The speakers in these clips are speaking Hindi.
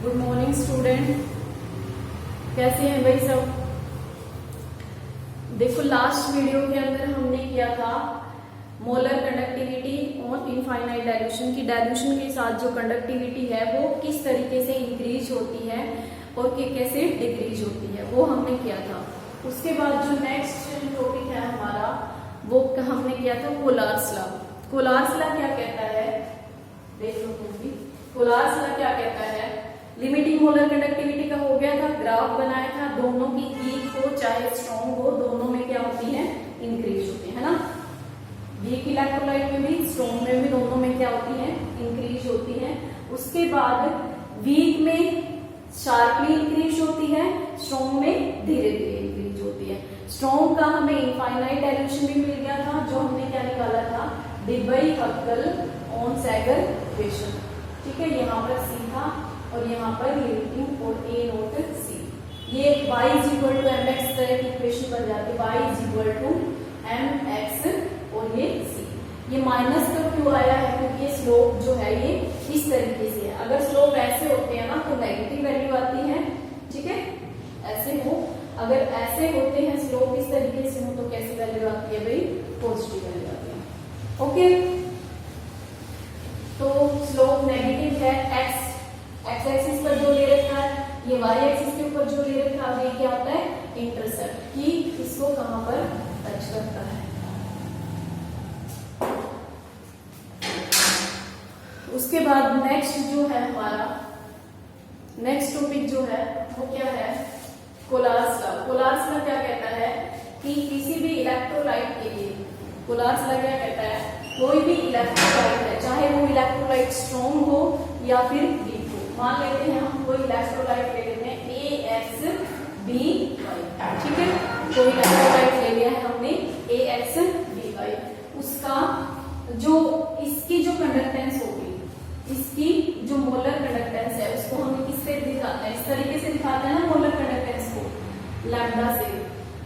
गुड मॉर्निंग स्टूडेंट, कैसे हैं भाई सब। देखो लास्ट वीडियो के अंदर हमने किया था molar conductivity on infinite dilution की। डाइल्यूशन के साथ जो कंडक्टिविटी है वो किस तरीके से इंक्रीज होती है और कैसे डिक्रीज होती है, वो हमने किया था। उसके बाद जो नेक्स्ट टॉपिक है हमारा वो हमने किया था कोलार्स लॉ। कोलार्स लॉ क्या कहता है, देख लो तुम भी। कोलार्स लॉ क्या कहता है, लिमिटिंग मोलर कंडक्टिविटी का हो गया था, ग्राफ बनाया था, दोनों की वीक हो चाहे स्ट्रॉन्ग हो, दोनों में क्या होती है, इंक्रीज होती है ना। वीक इलेक्ट्रोलाइट में भी स्ट्रॉन्ग में भी दोनों में क्या होती है, इंक्रीज होती है। उसके बाद वीक में शार्पली इंक्रीज होती है, स्ट्रॉन्ग में धीरे धीरे इंक्रीज होती है। स्ट्रॉन्ग का हमें इनफाइनाइट डाइल्यूशन भी मिल गया था, जो हमने क्या निकाला था, डिबाई-हक्कल ऑन सैगर इक्वेशन। ठीक है, यहाँ पर सी था और यहाँ पर लिमिटिंग और ए नोट सी। ये y is equal to m x तरह की इक्वेशन बन जाती है, y is equal to m x और ये c। ये माइनस का क्यों आया है, क्योंकि ये स्लोप जो है ये इस तरीके से है। अगर स्लोप ऐसे होते हैं ना तो नेगेटिव वैल्यू आती है, ठीक है, ऐसे हो। अगर ऐसे होते हैं स्लोप इस तरीके से हो तो कैसी वैल्यू आती है भाई, पॉजिटिव वैल्यू आती है। ओके, तो स्लोप नेगेटिव है, एक्स एक्सिस पर जो ले रखा है, ये वाई एक्सिस के ऊपर जो ले रखा है, ये क्या होता है, इंटरसेप्ट की इसको कहां पर टच करता है। उसके बाद नेक्स्ट जो है हमारा नेक्स्ट टॉपिक जो है वो क्या है, कोलार्स लॉ। कोलार्स लॉ क्या कहता है कि किसी भी इलेक्ट्रोलाइट के लिए, कोलार्स लॉ क्या कहता है, कोई भी इलेक्ट्रोलाइट है, चाहे वो इलेक्ट्रोलाइट स्ट्रॉन्ग हो या फिर वीक हो। मान लेते हैं हम कोई इलेक्ट्रोलाइट ले लेते हैं AXBY, ठीक है, कोई इलेक्ट्रोलाइट ले लिया है हमने AXBY। उसका जो इसकी जो कंडक्टेंस होगी, इसकी जो मोलर कंडक्टेंस है उसको हम किससे दिखाते हैं, इस तरीके से दिखाते हैं ना मोलर कंडक्टेंस को, लैम्डा से।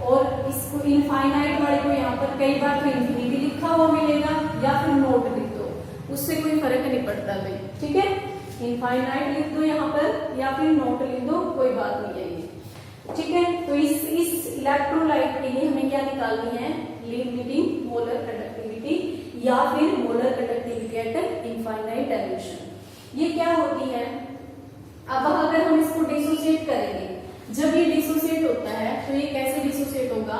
और इसको इनफाइनाइट वाले को यहाँ पर कई बार तो इन्फिनिटी लिखा हुआ मिलेगा या फिर नोट लिख दो, उससे कोई फर्क नहीं पड़ता भाई, ठीक है। इनफाइनाइट लिख दो यहाँ पर या फिर नोट लिख दो, कोई बात नहीं है ये, ठीक है। तो इस इलेक्ट्रोलाइट के लिए हमें क्या निकालनी है, लिमिटिंग मोलर कंडक्टिविटी या फिर molar conductivity at infinite dilution. ये क्या होती है, अब अगर हम इसको डिसोसिएट करेंगे, जब ये डिसोसिएट होता है तो ये कैसे डिसोसिएट होगा,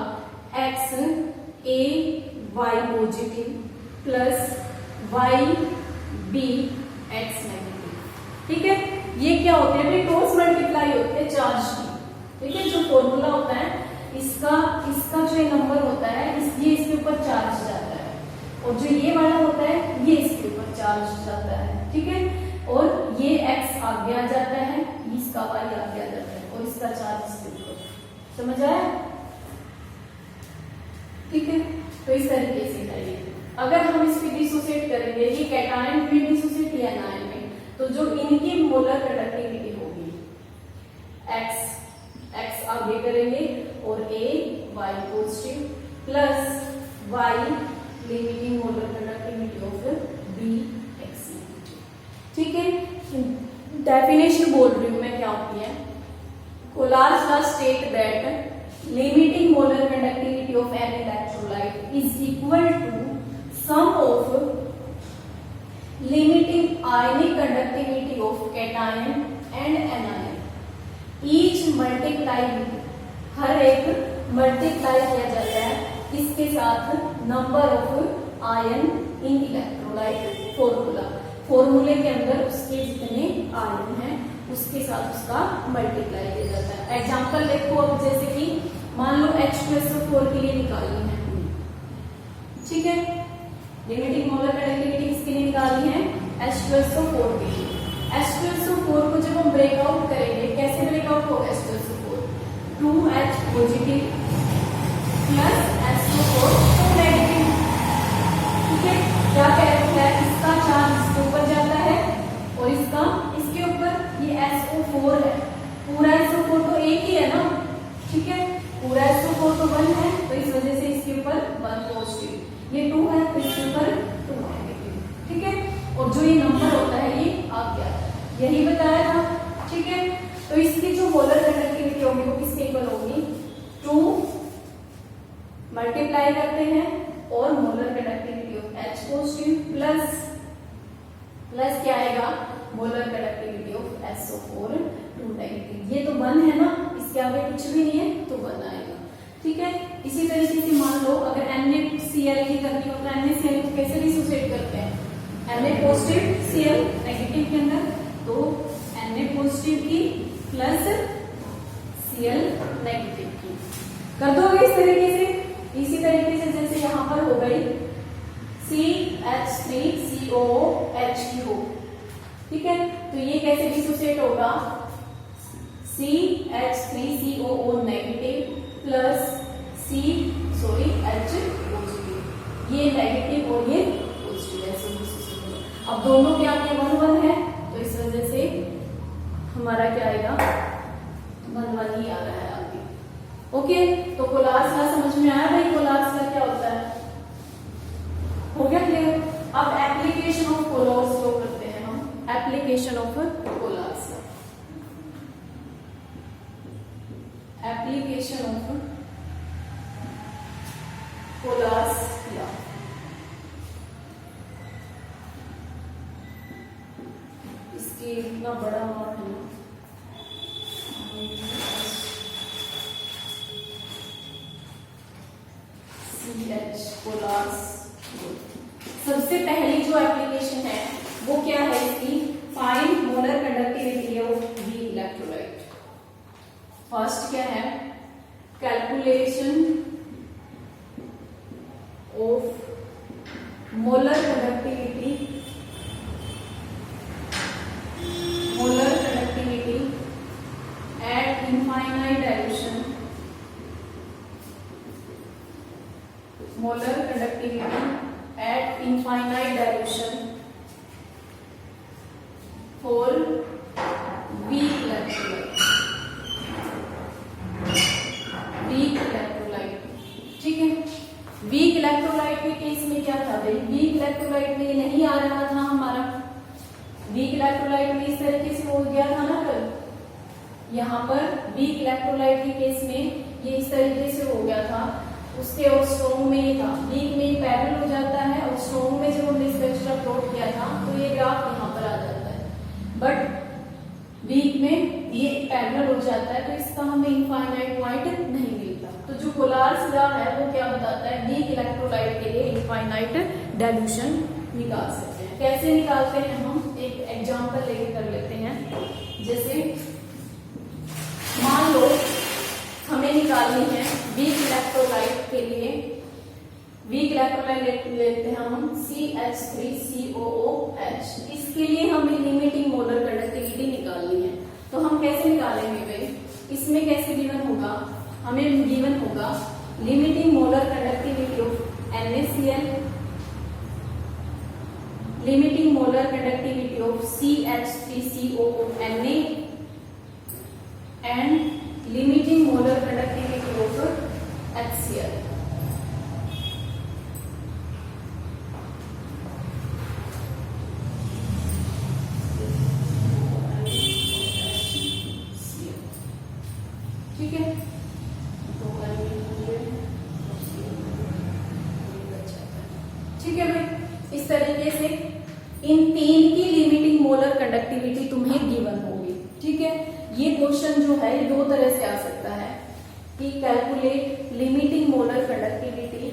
X A Y positive plus Y B X negative, ठीक है। ये क्या होते हैं, क्रॉस मल्टीप्लाई होते हैं चार्ज की, ठीक है। जो फॉर्मूला होता है इसका जो ये नंबर होता है ये इसके ऊपर चार्ज जाता है, और जो ये वाला होता है ये इसके ऊपर चार्ज जाता है, ठीक है। और ये x आगे आ जाता है, इसका y आगे आ जाता है और इसका चार्ज इसके ऊपर, समझ आया, ठीक है। तो इस तरीके से है ये। अगर हम इसको डिसोसिएट करेंगे, ये कैटायन में डिसोसिएट या एनायन में, तो जो इनकी मोलर कंडक्टिविटी होगी x आगे करेंगे और a y positive plus y limiting molar conductivity of b x negative, ठीक है। डेफिनेशन बोल रही हूं मैं क्या होती है, Kohlrausch's law state that limiting molar conductivity of an electrolyte is equal to sum of limiting ionic conductivity of cation and anion, each multiply, हर एक मल्टीप्लाई किया जाता है इसके साथ number of ion in electrolyte formula, फॉर्मूले के अंदर उसके जितने आयन हैं उसके साथ उसका मल्टीप्लाई किया जाता है। एग्जांपल देखो, अब जैसे कि मान लो H2SO4 के लिए निकालनी है, ठीक है, लिमिटिंग मोलर कंडक्टिविटी किसके लिए निकालनी है, H2SO4 के लिए। H2SO4 को जब हम ब्रेकआउट करेंगे, कैसे ब्रेकआउट होगा H2SO4, 2H positive plus SO4 negative, ठीक है। क्या कह रहे हैं, इसका चार्ज इसके ऊपर जाता है और इसका इसके ऊपर, ये SO4 है, पूरा SO4 तो एक ही है ना, ठीक है, पूरा SO4 तो 1 है, तो इस वजह से इसके ऊपर 1 पॉजिटिव, ये 2 है तो इसके ऊपर 2 नेगेटिव, ठीक है। और जो ये नंबर होता है ये आ गया, यही बताया था, ठीक है। अप्लाई करते हैं और molar conductivity of H positive plus क्या आएगा, molar conductivity of SO4 2 negative. ये तो 1 है ना, इसके आगे कुछ भी नहीं है तो 1 आएगा। ठीक है, इसी तरीके से मान लो अगर NaCl की करनी हो तो NaCl को कैसे डिसोसिएट करते हैं, Na पॉजिटिव Cl नेगेटिव के अंदर, तो Na पॉजिटिव की प्लस Cl नेगेटिव की कर दोगे इस तरीके से। इसी तरीके से जैसे यहाँ पर हो गई CH3COOH की हो, ठीक है, तो ये कैसे डिसोसिएट होगा, CH3COO negative plus H positive, ये नेगेटिव और ये पॉजिटिव ऐसे डिसोसिएट होगा। अब दोनों के आगे 1 1 है तो इस वजह से हमारा क्या आएगा, 1 1 ही आ रहा है आगे। ओके, तो कोलार्स लॉ समझ में आया भाई, कोलार्स लॉ क्या होता है, हो गया क्लियर। अब एप्लीकेशन ऑफ कोलार्स लॉ करते हैं हम, application of Kohlrausch's law, application of Kohlrausch's law. इसकी इतना बड़ा नोट है ना, कोलार्स। सबसे पहली जो एप्लीकेशन है वो क्या है इसकी, find molar conductivity of weak electrolyte. First क्या है, calculation of molar conductivity at infinite dilution, molar conductivity at infinite dilution for weak electrolyte, weak electrolyte। ठीक है, वीक इलेक्ट्रोलाइट के केस में क्या था भाई, वीक इलेक्ट्रोलाइट में नहीं आ रहा था हमारा, वीक इलेक्ट्रोलाइट में इस तरीके से हो गया था ना कल, यहाँ पर वीक इलेक्ट्रोलाइट के केस में ये इस तरीके से हो गया था, उसके और स्ट्रॉन्ग में ही था, वीक में पैरेलल हो जाता है और स्ट्रॉन्ग में जब हमने स्ट्रक्चर प्लॉट किया था तो ये ग्राफ यहाँ पर आ जाता है, बट वीक में ये पैरेलल हो जाता है तो इसका हमें इनफाइनाइट पॉइंट नहीं मिलता। तो जो कोलार्स लॉ है वो क्या बताता है, वीक इलेक्ट्रोलाइट के लिए इनफाइनाइट डाइल्यूशन निकाल सकते हैं। कैसे निकालते हैं, हम एक एग्जांपल लेके कर लेते हैं। जैसे मान लो हमें निकालनी है वीक इलेक्ट्रोलाइट के लिए, वीक इलेक्ट्रोलाइट लेते हैं हम CH3COOH, इसके लिए हमें लिमिटिंग मोलर कंडक्टिविटी निकालनी है। तो हम कैसे निकालेंगे भाई, इसमें कैसे गिवन होगा, हमें गिवन होगा limiting molar conductivity of NaCl, limiting molar conductivity of CH3COONA and limiting molar conductivity of HCl। ठीक है, ठीक है भाई, इस तरीके से इन 3 की लिमिटिंग मोलर कंडक्टिविटी तुम्हें गिवन होगी। ठीक है, ये क्वेश्चन जो है ये 2 तरह से आ सकता है कि calculate limiting molar conductivity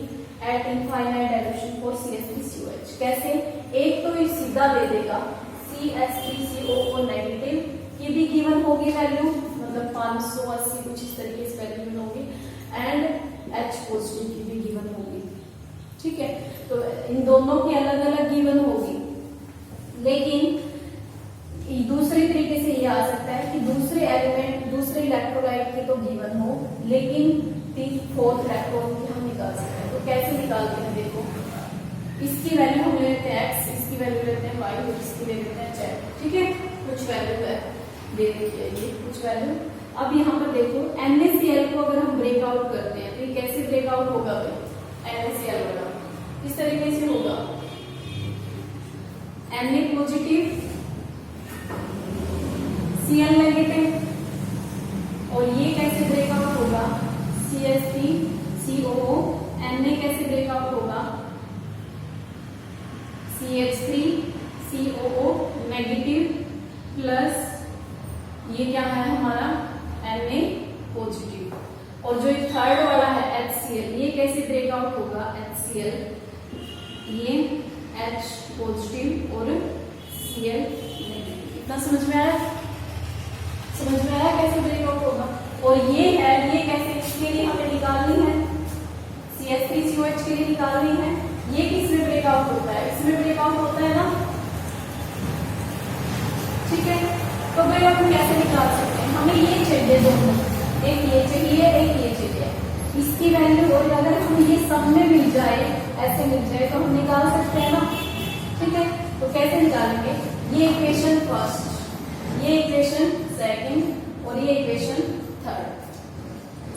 at infinite dilution for CH3COH। कैसे, एक तो ये सीधा दे देगा CH3COO नेगेटिव की भी गिवन होगी वैल्यू, मतलब 580 कुछ इस तरीके से वैल्यू गिवन होगी, एंड H पॉजिटिव की भी गिवन होगी। ठीक है, तो इन दोनों की अलग अलग गिवन होगी, लेकिन दूसरे तरीके से ये आ सकता है कि दूसरे एलिमेंट दूसरे इलेक्ट्रोलाइट के तो गिवन हो, लेकिन 4th इलेक्ट्रॉन की हम निकाल सकते हैं। तो कैसे निकालते हैं, देखो इसकी वैल्यू हम लेते हैं x, इसकी वैल्यू लेते हैं y और इसकी ले लेते हैं z। ठीक है, कुछ वैल्यू है दे देखिए ये कुछ वैल्यू। अब यहाँ पर देखो NaCl को अगर हम ब्रेकआउट करते हैं तो ये कैसे ब्रेकआउट होगा भाई, NaCl वाला इस तरीके से होगा, Na पॉजिटिव Cl नेगेटिव, और ये कैसे ब्रेकआउट होगा CH3COO Na कैसे ब्रेकआउट होगा, CH3COO नेगेटिव प्लस ये क्या है हमारा Na पॉजिटिव, और जो एक थर्ड वाला है HCl, ये कैसे ब्रेकआउट होगा, HCl ये H पॉजिटिव और Cl नेगेटिव। इतना समझ में आया, समझ में आया कैसे ब्रेकआउट होगा। और ये है, ये कैसे, इसके लिए हमें निकालनी है, CH3COH के लिए निकालनी है। ये किसमें ब्रेकआउट होता है, इसमें ब्रेकआउट होता है ना, ठीक है। तो भाई हम कैसे निकाल सकते हैं, हमें ये चाहिए दोनों, एक ये चाहिए एक ये चाहिए, इसकी वैल्यू, और अगर हम ये सब में मिल जाए, ऐसे मिल जाए तो हम निकाल सकते हैं ना, ठीक है। तो कैसे निकालेंगे, ये इक्वेशन फर्स्ट, ये इक्वेशन सेकंड और ये इक्वेशन थर्ड,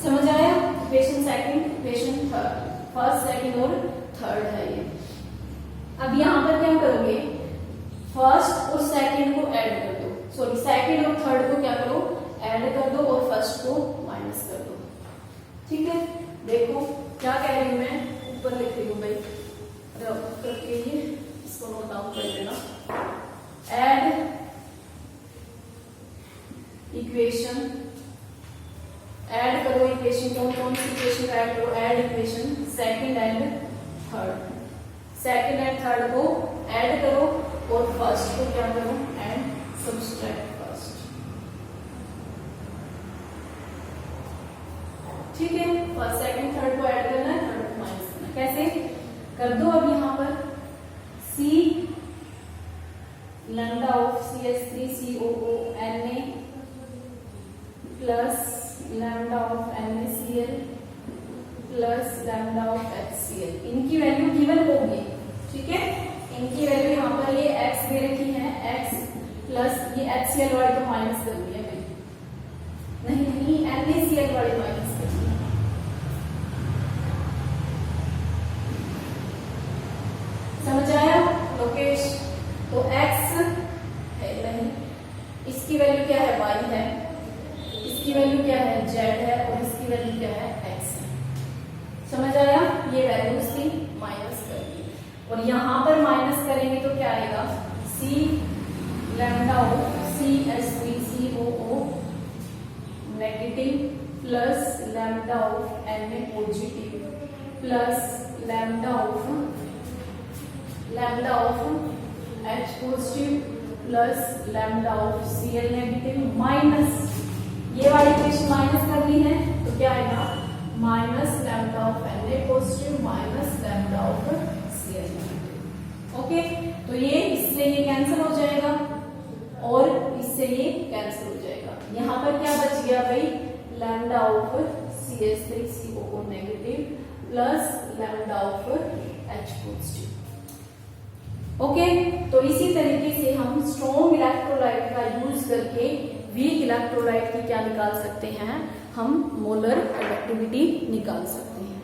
समझ आया, equation second equation third, first second और थर्ड है ये। अब यहाँ पर क्या करोगे, फर्स्ट और सेकंड को ऐड कर दो, सॉरी सेकंड और थर्ड को क्या करो, ऐड कर दो और फर्स्ट को माइनस कर दो, ठीक है। देखो क्या कह रही हूं मैं, ऊपर लिख रही हूं भाई, करके ये इसको नोट डाउन कर लेना, ऐड इक्वेशन, ऐड करो इक्वेशन, कौन कौन सी इक्वेशन का ऐड करो, add equation second and third, second and third को ऐड करो और फर्स्ट को क्या करो, एंड सब्सट्रैक्ट फर्स्ट, ठीक है। फर्स्ट सेकंड थर्ड को ऐड करना है, थर्ड को माइनस करना है, कैसे कर दो। अब यहाँ पर C lambda of CH3COO Na plus lambda of NaCl plus lambda of HCl, इनकी वैल्यू गिवन होगी, ठीक है। इनकी वैल्यू यहाँ पर ये x दे रखी है, x प्लस ये HCl वाली तो माइनस कर दी है, नहीं NaCl वाली माइनस कर दी, समझ आया लोकेश। तो x है नहीं, इसकी वैल्यू क्या है, y है, इसकी वैल्यू क्या है, z है, और इसकी वैल्यू क्या है, x है, समझ आया। ये वैल्यूज थी, माइनस कर दी, और यहाँ पर माइनस करेंगे तो क्या आएगा, C lambda of CH3COO negative plus lambda of Na positive plus lambda of H positive plus lambda of Cl negative minus, ये वाली इक्वेशन माइनस करनी है तो क्या आएगा, minus lambda of Na positive minus lambda of Cl negative, okay. तो ये इससे ये कैंसिल हो जाएगा और इससे ये कैंसिल हो जाएगा, यहाँ पर क्या बच गया भाई, lambda of CH3COO negative plus lambda of H positive, okay. तो इसी तरीके से हम स्ट्रॉन्ग इलेक्ट्रोलाइट का यूज करके वीक इलेक्ट्रोलाइट की क्या निकाल सकते हैं, हम मोलर कंडक्टिविटी निकाल सकते हैं,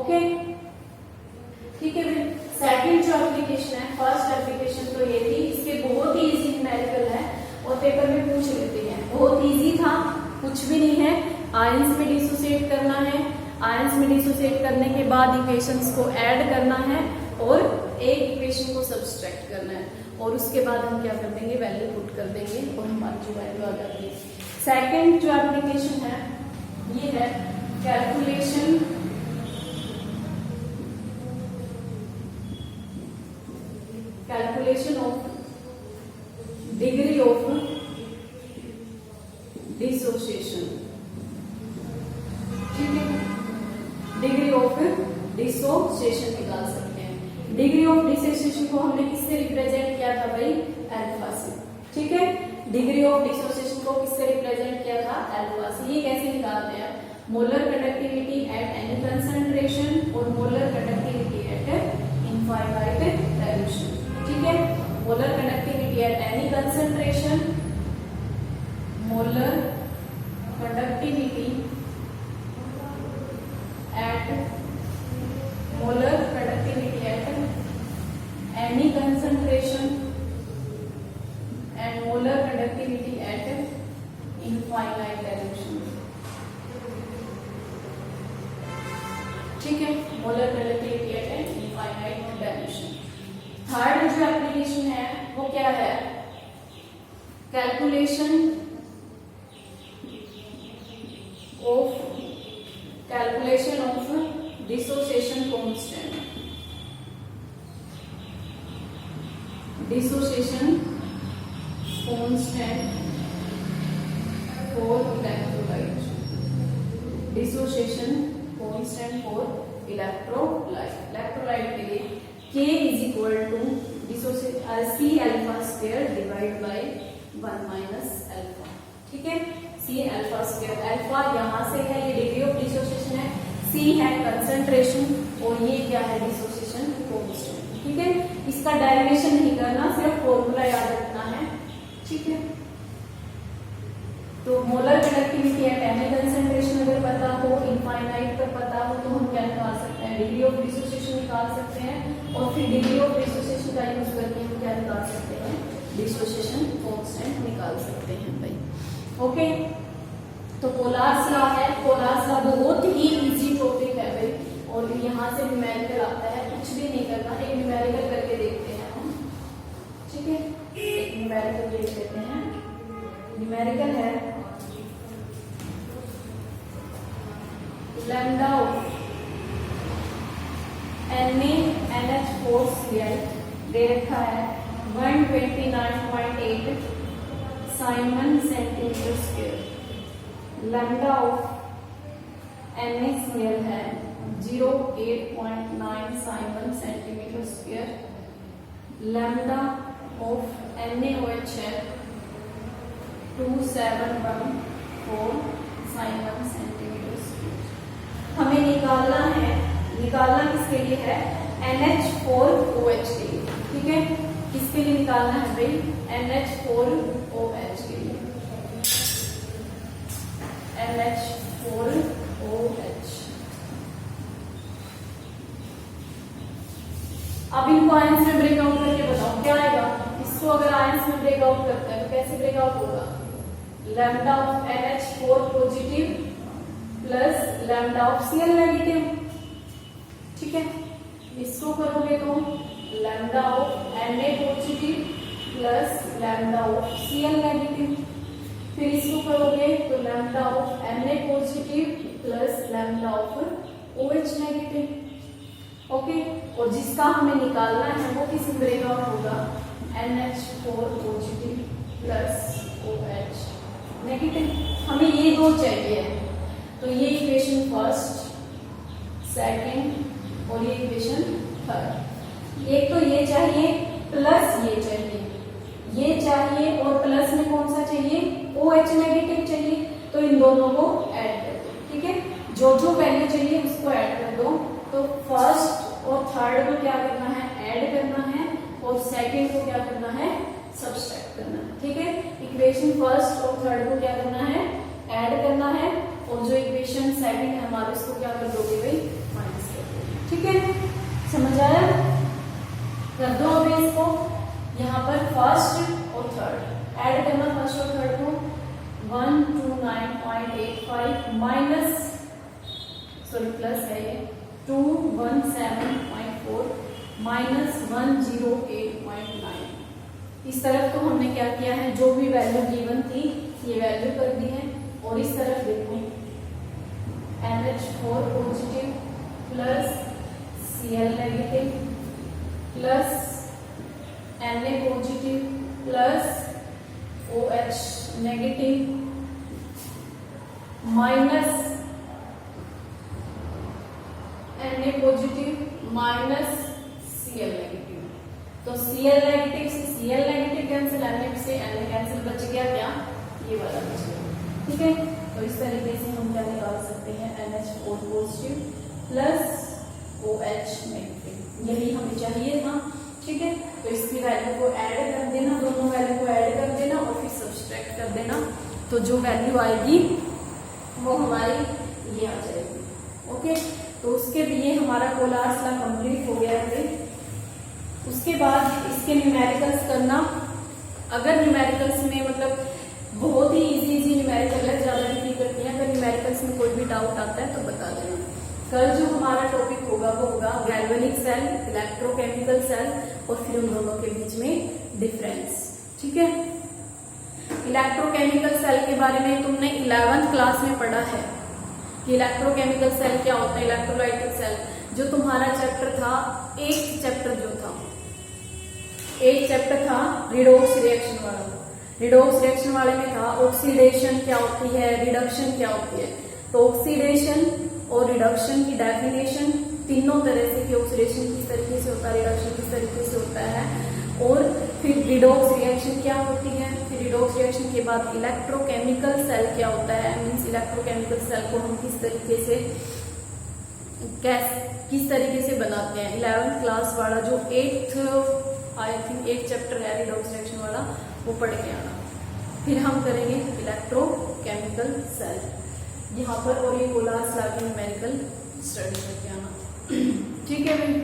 ओके, ठीक है भाई। सेकंड जो एप्लीकेशन है, फर्स्ट एप्लीकेशन तो ये थी, इसके बहुत ही इजी न्यूमेरिकल है और पेपर में पूछ लेते हैं, बहुत इजी था, कुछ भी नहीं है। आयंस में डिसोसिएट करना है, आयंस में डिसोसिएट करने के बाद इक्वेशंस को ऐड करना है और एक इक्वेशन को सब्सट्रैक्ट करना है, और उसके बाद हम क्या कर देंगे, वैल्यू पुट कर देंगे और हमारी जो वैल्यू आ जाती है। सेकंड जो एप्लीकेशन है ये है calculation of degree of dissociation, ठीक है, डिग्री ऑफ डिसोसिएशन निकाल सकते हैं। डिग्री ऑफ डिसोसिएशन को हमने किससे रिप्रेजेंट किया था भाई, अल्फा से, ठीक है। डिग्री ऑफ डिसोसिएशन को किससे रिप्रेजेंट किया था, अल्फा से। ये कैसे निकालते हैं, molar conductivity at any concentration और molar conductivity at infinite dilution, ठीक है। Molar conductivity at any concentration, molar conductivity at any concentration and molar conductivity at infinite dilution, ठीक है। Molar relativity at an infinite dimension. Third जो एप्लीकेशन है वो क्या है, calculation of dissociation constant. Dissociation constant for electrolyte. Dissociation constant for electrolyte. Electrolyte के लिए K is equal to C alpha square divide by 1 minus alpha. ठीक है, C अल्फा स्क्वायर, अल्फा यहाँ से है, ये डिग्री ऑफ डिसोसिएशन है, C है कंसंट्रेशन और ये क्या है, डिसोसिएशन कांस्टेंट। ठीक है, इसका डेरिवेशन नहीं करना, सिर्फ फॉर्मूला याद रखना है। ठीक है, तो molar conductivity at any concentration अगर पता हो, इनफाइनाइट पर पता हो, तो हम क्या निकाल सकते हैं, डिग्री ऑफ डिसोसिएशन निकाल सकते हैं और फिर डिग्री ऑफ डिसोसिएशन का यूज करके हम क्या निकाल सकते हैं, डिसोसिएशन कांस्टेंट निकाल सकते हैं भाई। ओके, तो कोलार्स लॉ है, कोलार्स लॉ बहुत ही इजी टॉपिक है भाई, और यहाँ से न्यूमेरिकल आता है, कुछ भी नहीं करना, एक न्यूमेरिकल करके देखते हैं हम। ठीक है, एक न्यूमेरिकल देख लेते हैं। न्यूमेरिकल है लैम्डा ऑफ NaNH4Cl दे रखा है 129.8 Simon centimetre square. Lambda of NaCl है 08.9 Simon centimetre square. Lambda of NaOH है 2714 साइमन सेंटीमीटर स्क्वायर। हमें निकालना किसके लिए है, NH4OH के लिए। ठीक है, किसके लिए निकालना है भाई, NH4OH के लिए। NH4OH। अब इनको आयंस में ब्रेकआउट करके बताओ क्या आएगा। इसको अगर आयंस में ब्रेकआउट करते हैं तो कैसे ब्रेकआउट होगा, lambda of NH4 positive plus lambda of Cl negative. ठीक है, इसको करोगे तो lambda of Na positive plus lambda of Cl negative. फिर इसको करोगे तो lambda of Na positive plus lambda of OH negative. Okay, और जिसका हमें निकालना है वो किस ब्रेकआउट होगा, NH4 positive plus OH negative. हमें ये दो चाहिए, तो ये इक्वेशन फर्स्ट, सेकंड और ये इक्वेशन थर्ड। एक तो ये चाहिए प्लस ये चाहिए, ये चाहिए और प्लस में कौन सा चाहिए, OH नेगेटिव चाहिए, तो इन दोनों को ऐड कर दो। ठीक है, जो जो वैल्यू चाहिए उसको ऐड कर दो। तो फर्स्ट और थर्ड को क्या करना है, ऐड करना है, और सेकंड को क्या करना है, सब्सट्रैक्ट करना है। ठीक है, इक्वेशन फर्स्ट और थर्ड को क्या करना है, ऐड करना है, और जो इक्वेशन सेकंड है हमारे उसको क्या कर दोगे भाई, माइनस कर दोगे। ठीक है, समझ आया, कर दो अभी इसको। यहाँ पर फर्स्ट और थर्ड ऐड करना, फर्स्ट और थर्ड को 129.85 माइनस, सॉरी प्लस है ये, 217.4 माइनस 108.9। इस तरफ तो हमने क्या किया है, जो भी वैल्यू गिवन थी ये वैल्यू कर दी है, और इस तरफ देखो NH4 positive plus Cl negative plus Na positive plus OH negative minus Na positive minus Cl negative. तो Cl नेगेटिव से Cl नेगेटिव कैंसिल, Na से Na कैंसिल, बच गया क्या, ये वाला बच गया। ठीक है, तो इस तरीके से हम क्या निकाल सकते हैं, NH4 positive plus OH negative, यही हमें चाहिए था। ठीक है, तो इसकी वैल्यू को ऐड कर देना, दोनों वैल्यू को ऐड कर देना और फिर सब्सट्रैक्ट कर देना, तो जो वैल्यू आएगी वो हमारी ये आ जाएगी। ओके, तो उसके लिए हमारा कोलार्स लॉ कंप्लीट हो गया है। उसके बाद इसके न्यूमेरिकल्स करना। अगर न्यूमेरिकल्स में मतलब बहुत ही इजी न्यूमेरिकल है, ज्यादा डिफिकल्ट नहीं है, अगर न्यूमेरिकल्स में कोई भी डाउट आता है तो बता देना। कल जो हमारा टॉपिक होगा वो होगा गैल्वेनिक सेल, इलेक्ट्रोकेमिकल सेल और फिर उन दोनों के बीच में डिफरेंस। ठीक है, इलेक्ट्रोकेमिकल सेल के बारे में तुमने 11th क्लास में पढ़ा है कि इलेक्ट्रोकेमिकल सेल क्या होता है, इलेक्ट्रोलाइटिक सेल। जो तुम्हारा चैप्टर था, एक चैप्टर था रिडोक्स रिएक्शन वाला। रिडोक्स रिएक्शन वाले में था ऑक्सीडेशन क्या होती है, रिडक्शन क्या होती है। तो ऑक्सीडेशन और रिडक्शन की डेफिनेशन तीनों तरह से कि ऑक्सीडेशन किस तरीके से होता है, रिडक्शन किस तरीके से होता है, और फिर रिडोक्स रिएक्शन क्या होती है। फिर रिडोक्स रिएक्शन के बाद इलेक्ट्रोकेमिकल सेल क्या होता है, मींस इलेक्ट्रोकेमिकल सेल को हम किस तरीके से बनाते हैं। 11th क्लास वाला जो 8 चैप्टर है रिडोक्स रिएक्शन वाला, वो पढ़ के आना। फिर हम करेंगे इलेक्ट्रोकेमिकल सेल यहाँ पर, और ये कोलास लॉ की न्यूमेरिकल स्टडी करके आना। ठीक है भाई।